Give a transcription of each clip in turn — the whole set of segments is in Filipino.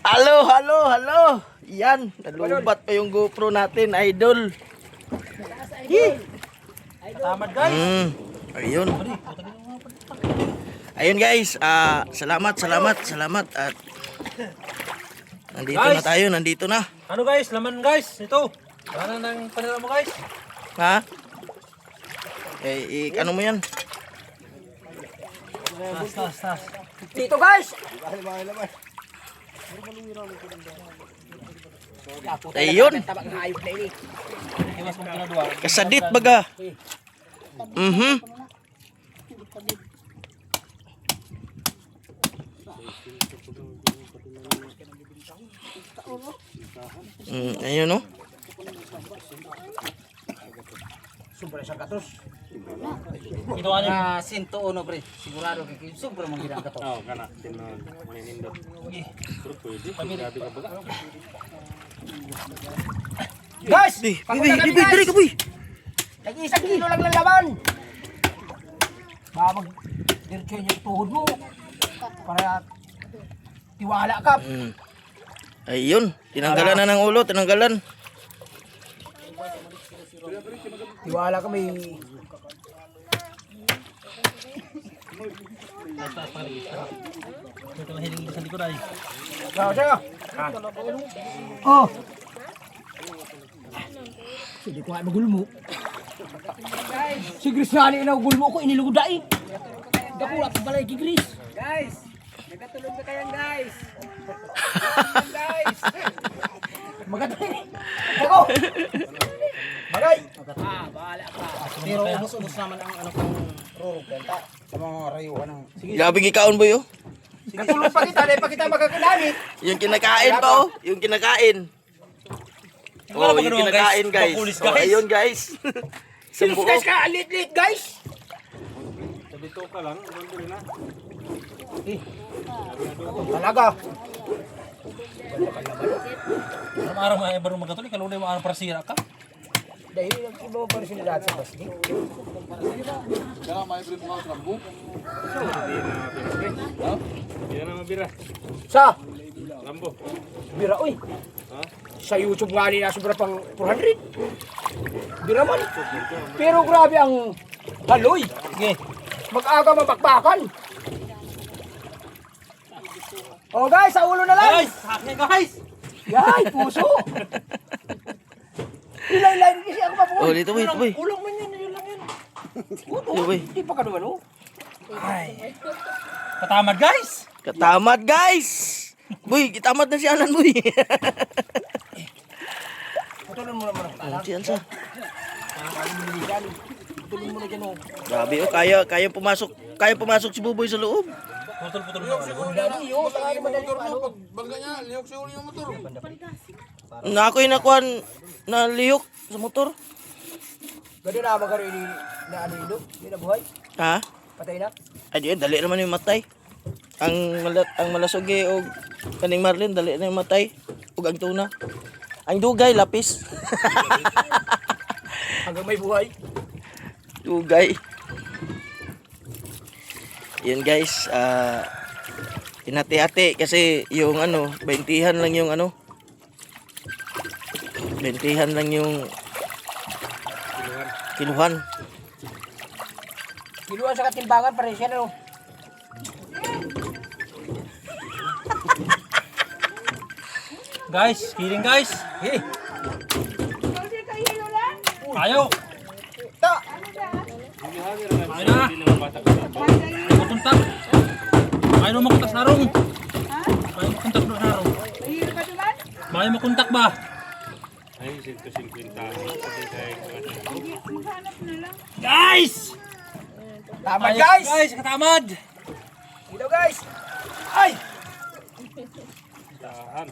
Halo, halo, halo. Yan, nalubat pa yung GoPro natin, idol. Tamad guys. Ayun. Ayun guys, salamat at nandito Guys. na tayo, nandito na. Ano guys, laman guys, ito. Wala nang panira mo guys. Ha? Ano mo yan? Tas. Dito guys. Ayun, Tabak na ayok na ini. Iwas mong kinadua. kasadit baga. Ayun no. Super sa katos. Ito ano? Na 101 pre. Sigurado kay super mong gidang katos. Oh, kana tinon maninindot. Pero pwede, grabe ka baga. Guys, Di, diri ka boy. Nag-isang kilo lang ng laman. Babag diretso yung tuhod mo. Para tiwala ka. Ayun, tinanggalan na ng ulo, tinanggalan. Tiwala ka may Ito mahiling sa likod ay. Siya. Oh. Hindi ko nga magulmo. Si Gris na na gulmo ko inilugod dai. Dakulat balay ki Gris. Guys, nagkatulog na kayan guys. Guys. Magatay. Ako. Bagay. Bahala ka. Pero ubos naman ang ano kong rurog benta sa mga rayuan ng. Sige. Grabe gikaon boy oh. Katulog pa kita, dahil pa kita magkakunamit. Yung kinakain pa oh, yung kinakain. Oh, yung kinakain guys. Oh, ayun guys. Silis guys ka, lit guys. Sabi to ka lang, banduli na. Talaga. Araw-araw mo ay baro magkatuloy, kalunay mo araw para sira ka. Dahil yung iba mo pa rin sinilad sa basdi. Hindi na mabira. Sa? Lambo. Bira, uy. Sa YouTube nga nila, sobra pang 400. Bira man. Pero grabe ang haloy. Sige. Mag-aga mabakbakan. Oh guys, sa ulo na lang. Guys, akin guys. Yay, puso. Ilay-ilay kasi ako pa po. Oh, dito boy, boy. Ulang man yan, yun lang yan. Dito boy. Hindi pa ka naman, oh. Ay. Katamad guys. Katamad guys. Boy, kitamad na si Alan boy. Putulun mo naman. Siyan sa. Putulun mo na dyan, oh. Grabe oh, kaya pumasok si Buboy sa loob. Putol-putol mo. Dali, oh. Saka madali pa, ano. Bangga niya, lihok sa uli ng motor. Na ako'y nakuhan na liyok sa motor. Gado na magkaro ini na ano yun, hindi na buhay. Ha? Patay na. Ay, di, dali naman yung matay. Ang malasugi o kaning Marlin, dali na yung matay. Ug ang tuna. Ang dugay, lapis. Hanggang may buhay. Dugay. Yan guys, hinati-hati kasi yung ano, 20-han lang yung ano. 20-han lang yung kiluhan. Kiluan sa katimbangan para siya na, oh. Guys, kiling guys. Eh, Ayaw. ta. Ayaw na. Makuntak. Ayaw na makuntak sa harong. Ayaw makuntak doon sa harong. Ayaw makuntak ba? Ay, 150. Guys! Tama guys. Guys, katamad. Dito guys. Ay. Tahan.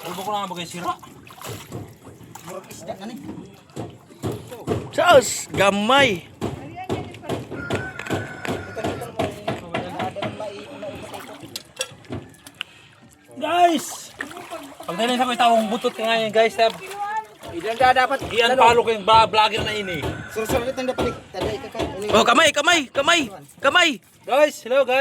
Bulbo ko na bagay sira. Murag isda na ni. Saos, gamay. Guys! Pag nalin sa ko yung taong butot ka ngayon guys, Ilan ka dapat? iyan palo ko yung vlogger na ini. Susunod ang dapat. Taday ka ka. Oh, kamay. Guys, hello guys.